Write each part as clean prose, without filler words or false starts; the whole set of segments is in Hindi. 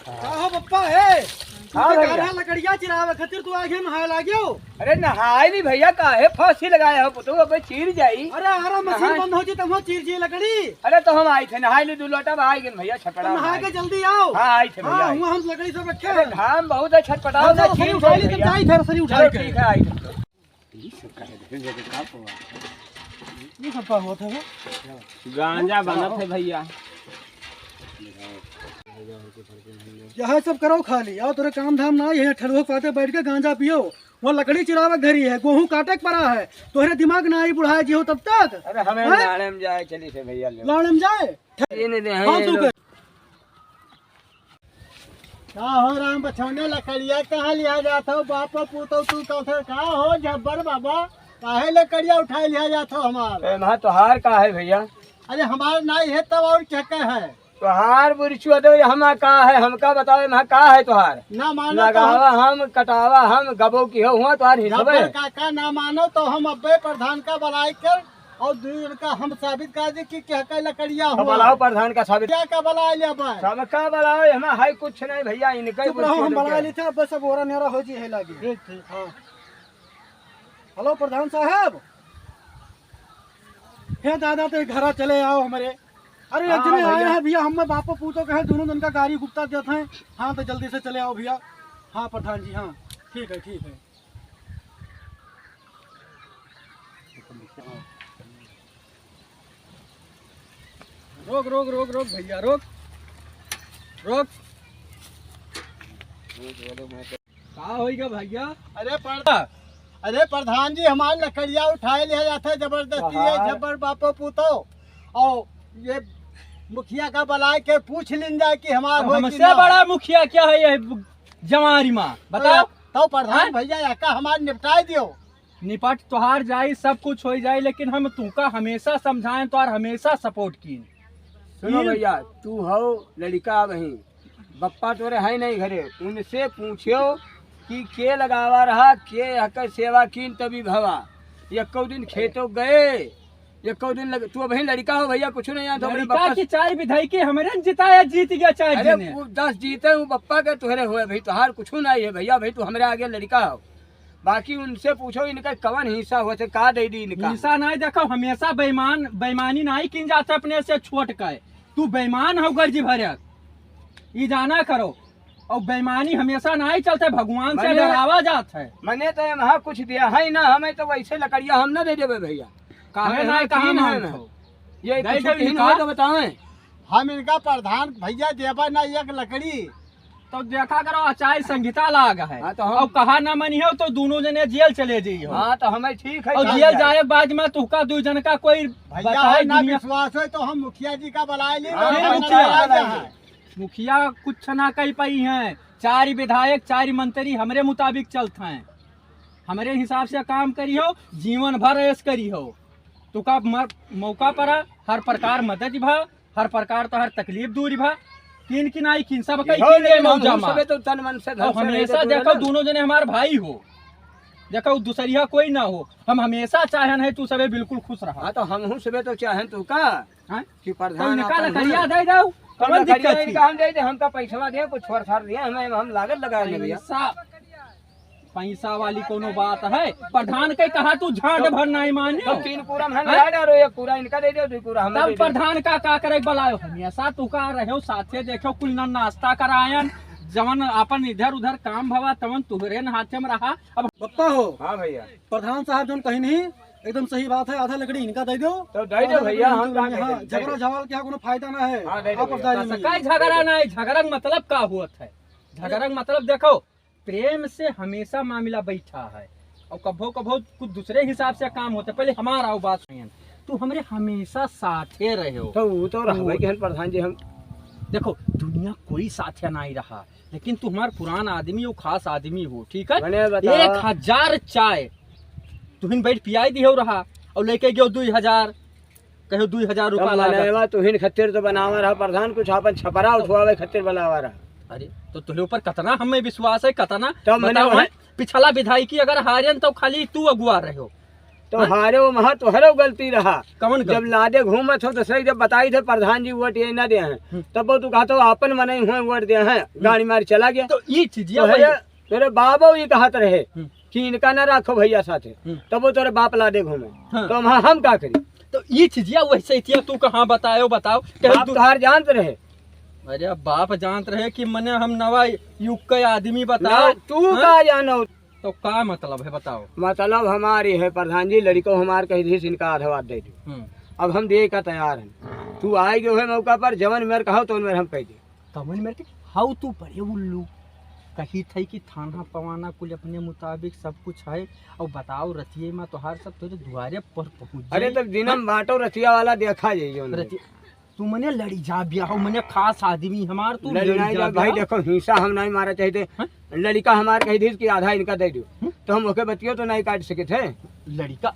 हो पप्पा है हाँ भैया। लकड़िया चिरावे खातिर तू आगे नहाए लागियो। अरे नहाए नहीं भैया, काहे फांसी लगाया हो पुतो, अब चीर जाई। अरे मशीन बंद हो जी तब चीर जी लकड़ी। अरे तो हम आए थे नहाए ले, 2 लोटा भाई गए भैया छटपटा नहा के जल्दी आओ। हाँ आए थे भैया। हुआ हम लकड़ी सब रखे अरे घाम बहुत है, छटपटाओ ना चीर उठा ली भैया। सरी उठा के ठीक है आए ये सब का हुआ था वो गांजा बनत है भैया। यह सब करो खाली आओ, तोरे काम धाम ना यही ठरहो पाते बैठ के गांजा पियो। वो लकड़ी चिरावे घरी है, गेहूं काटे पड़ा है, तोहरे दिमाग ना आई बुढ़ाए जी हो तब तक। अरे हमें लाड़े में जाए चली थे भैया, लाड़े में जाए का हो राम बछौने लकड़िया कहाँ लिया जाता हो बाप पूतो तू कहा हो जब्बर बाबा काहे लकड़िया उठाए लिया जाता हो हमार। वहाँ तोहार का है भैया? अरे हमार नहीं है तब और क्या है तोहार बुरचू दो हम का है, हमका बताओ वहाँ का है तोहार? ना मानो लगावा हम कटावा हम गबो की हो हुआ तोहार हिसाब है। काका ना मानो तो हम अब्बे प्रधान का बनाई कर और दूर का हम साबित कर दे कि क्या का लकड़िया हुआ। बनाओ प्रधान का साबित क्या का बना लिया भाई? सबका बनाओ, हमें है कुछ नहीं भैया, इनका चुप रहो, हम बना ली थे बस अब ओरा नेरा हो जी है लागी। ठीक ठीक हाँ। हेलो प्रधान साहब, हे दादा तो घर चले आओ हमारे। अरे हाँ अजने आए भैया। हैं भैया, हम बापो पूतो कहे दोनों दिन का गाड़ी गुप्ता देते हैं। हाँ तो जल्दी से चले आओ भैया। हाँ प्रधान जी हाँ ठीक है ठीक है। रोक रोक रोक रोक भैया रोक रोक। कहा होगा भैया? अरे प्रधान जी हमारे लकड़िया उठाए लिया जाता है जबरदस्ती है जबर बापो पूतो और ये मुखिया का बुलाए के पूछ लिन जाए कि हमारा हमसे बड़ा मुखिया क्या है ये जमारी माँ बताओ। तो प्रधान भैया याका हमारे निपटाए दियो। निपट तोहार जाए सब कुछ हो जाए, लेकिन हम तुमका हमेशा समझाएं तो हमेशा सपोर्ट की। सुनो भैया, तू हो लड़का वही बप्पा तोरे है नहीं घरे, उनसे पूछो कि के लगावा रहा के हकर सेवा कीन तभी भवा। एको दिन खेतों गए, एको दिन तू वही लड़का हो भैया, कुछ नहीं आता। लड़का की 4 विधाई के हमारे जिताया, जीत गया 4 अरे ने। 10 जीते हूँ बप्पा के तुहरे हुए भाई, तुहार कुछ नहीं है भैया। भाई तू हमारे आगे लड़का हो, बाकी उनसे पूछो इनका कवन हिस्सा हुआ थे, का दे दी इनका हिस्सा नहीं। देखो हमेशा बेईमानी नहीं की जाता अपने से छोट का। तू बेईमान हो गर्जी भरक, ये जाना करो। और बेईमानी हमेशा नहीं चलते, भगवान से डरावा जाता है। मैंने तो वहाँ कुछ दिया है ना, हमें तो वैसे लकड़िया हम ना दे देवे भैया। काहे नहीं कहा मानतो? ये नहीं कुछ देवी तीन का? है तो बताएं। हम इनका प्रधान भैया देवा ना एक लकड़ी तो देखा करो आचार्य संहिता लाग है। हाँ तो हम- और कहा ना मनियो तो दोनों जने जेल चले जाइयो। हाँ तो हमें ठीक है। और चल जेल जाए। जाए बाद में तुका 2 जन का कोई भैया बताए है ना दुनिया। विश्वास है तो हम मुखिया जी का बुलाए ली। हाँ, फिर मुखिया कुछ ना कही पाई हैं। 4 विधायक 4 मंत्री हमरे मुताबिक चलते हैं, हमारे हिसाब से काम करियो, जीवन भर ऐश करियो। तुका मौका पर हर प्रकार मदद भा, हर प्रकार तो हर तकलीफ दूर भा। किन की नाई किन सब कई हो किन लेकिन मौजा हम मा। सबे तो तन मन से धन और से रहे हमेशा तो देखो ना। दोनों जने हमारे भाई हो, देखो दूसरिया कोई ना हो। हम हमेशा चाहन है तू सबे बिल्कुल खुश रहा। हाँ तो हम हूँ सबे तो चाहें तू का हाँ? कि तो प्रधान निकाल अपन करिया हुए। दे दो, तो कौन लकड़िया दिक्कत थी? इनका हम दे दे, हमका पैसा दिया कुछ छोड़ छाड़ दिया, हमें हम लागत लगाए भैया। पैसा वाली कोनो बात है? प्रधान के कहा तू झांट भर नहीं माने। तो 3 पूरा हम लगा दे और 1 पूरा इनका दे दे, 2 पूरा हमें तब दे दे। प्रधान का करे बुलायो, हमेशा तू का रहो साथे। देखो कुल ना नाश्ता करायन, जवन अपन इधर उधर काम भवा तवन तुहरे न हाथे में रहा। अब पप्पा हो हाँ भैया प्रधान साहब जो कहीं नहीं एकदम सही बात है। आधा लकड़ी इनका दे दो तो दे दो भैया, हम कहाँ दे हाँ, दे? झगड़ा झवाल क्या कोनो फायदा ना है। हाँ, दे दो आप भैया। अफदारी में। सकाई झगड़ा नहीं, झगड़ा का मतलब का हुआ है? झगड़ा का मतलब देखो प्रेम से हमेशा मामला बैठा है, और कभो कभो कुछ दूसरे हिसाब से काम होता है। पहले हमारा बात सुनिए, तू हमरे हमेशा साथे रहे हो। तो वो तो रहबे के प्रधान जी। हम देखो दुनिया कोई साथिया नहीं रहा, लेकिन तू हमार पुराना आदमी हो, खास आदमी हो, ठीक है? मैंने बताया 1000 चाय तुहिन बैठ पियाई दियो रहा, और लेके गयो 2000, कहो 2000 रुपया लगा। बनावा तुहिन खतिर तो बनावा रहा प्रधान, कुछ अपन छपरा उठवावे खतिर बनावा रहा। अरे तो तुझे ऊपर कतना हमें विश्वास है, कतना तो मैंने बताओ वही- हैं? पिछला विधायकी अगर हारियन तो खाली तू अगुआ रहे हो, तो हारे वो महा तोहरो गलती रहा। कौन जब लादे घूमत हो तो सही जब बताई थे प्रधान जी वोट ये न दे हैं तब वो तू कहता हो आपन मने हुए वोट दे हैं गाड़ी मार चला गया। तो ये चीजिया तो भैया तेरे बाबा ये कहत रहे कि इनका न रखो भैया साथे तब वो तेरे बाप लादे घूमे हाँ। तो हम का करी। तो ये चीजिया वैसे थी तू कहाँ बताओ बताओ बाप तोहार जानते रहे। अरे बाप जानत रहे कि मने हम नवा युग के आदमी बताओ तू हाँ? का जानो। तो का मतलब है बताओ। मतलब हमारी है प्रधान जी लड़को हमार कही थी इनका आधार दे दो अब हम दे का तैयार हैं। तू आए गए है मौका पर जवन मेरे कहो तो मेरे हम कह दे कमन मेरे के हाउ तू बड़े उल्लू कही थी कि थाना पवाना कुल अपने मुताबिक सब कुछ है और बताओ रतिये में तोहार सब तुझे द्वारे पर पहुंच अरे तब दिनम बाटो रतिया वाला देखा जाइए। तू मने लड़ी जा ब्याह मने खास आदमी हमार तू लड़ी लड़ी जा भाई देखो हिंसा हम नहीं मारा चाहते। लड़का हमार कही थी कि आधा इनका दे दो तो हम ओके बतियो तो नहीं काट सके थे। लड़का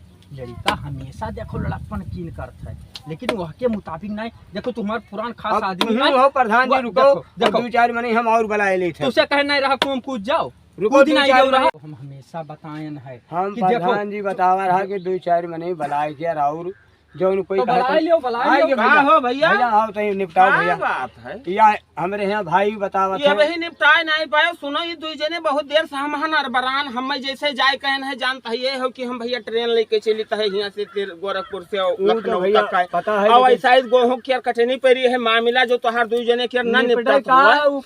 हमेशा देखो लड़कपन कीन करता है लेकिन वह के मुताबिक नहीं। देखो तुम्हारा पुरान खास आदमी नहीं हो प्रधान जी रुको देखो 2-4 महीने हम और बुलाए ले थे। तुझसे कहना नहीं रहा को हम कूद जाओ रुको दिन आई रहा हम हमेशा बतायन है हम कि देखो प्रधान जी बतावा रहा कि 2-4 महीने बुलाए किया और जो कोई तो बुला लियो भैया हो भैया आओ तो निपटाओ भैया बात है या हमारे यहाँ भाई बतावा ये वही निपटाए नहीं पाए। सुनो ये दुई जने बहुत देर से हम अरबरान हम जैसे जाए कहन है जानता ये हो कि हम भैया ट्रेन लेके चली है यहाँ से गोरखपुर से लखनऊ तक का पता है और ऐसा गेहूं की कटनी पड़ी है मामला जो तोहार दुई जने के न निपटा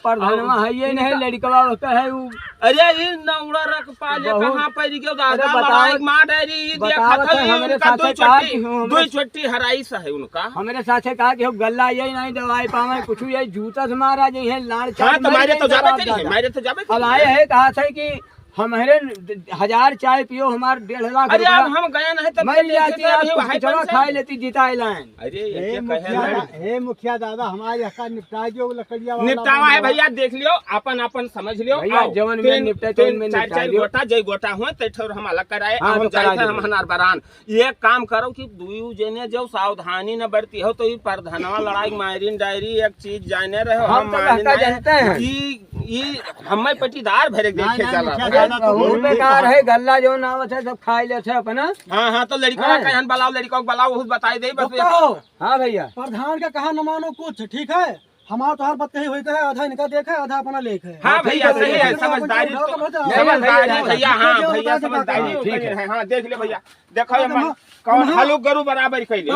प्रधानवा है ये नहीं लड़कवा है वो। अरे ये नौड़ा रख पाले कहाँ पड़ गयो दादा बड़ाई मार रही ये देखा था दुई छोटी हराई सा है उनका। हमारे साथ कहा कि गल्ला यही नहीं दवाई पावे कुछ यही जूता से मारा जी है लाड़ हाँ तो मारे तो जाबे अब आए है कहा था कि हमारे 1000 चाय पियो हमारे 1.5 लाख। अरे अब हम गए नहीं तब मैं ले आती आप खा लेती जीता लाइन। अरे हे मुखिया दादा हमारे हका निपटा दियो लकड़िया वाला निपटावा है भैया देख लियो अपन समझ लियो भैया जवन में निपटा तो में निपटा दियो। गोटा जय गोटा हुए ते ठोर हम अलग कराए हाँ, हम तो करा जाए दियो। हम हनार ये काम करो कि दुयू जने जो सावधानी न बरती हो तो ये प्रधानवा लड़ाई मायरीन डायरी एक चीज जाने रहे हम तो जानते हैं ये हमें पटीदार भरे देखे चला बहुत बेकार है गल्ला जो नाम है सब खाई ले थे अपना। हाँ तो लड़का कहन बलाओ लड़का को बलाओ बहुत बताई दे बस। हाँ भैया प्रधान का कहा न मानो कुछ ठीक है हमारा तो हर बात कही हुई है आधा इनका देख है आधा अपना लेख है। हाँ भैया सही है समझदारी भैया हाँ भैया समझदारी है। हाँ देख ले भैया देखो कौन हलू गरु बराबर कैले।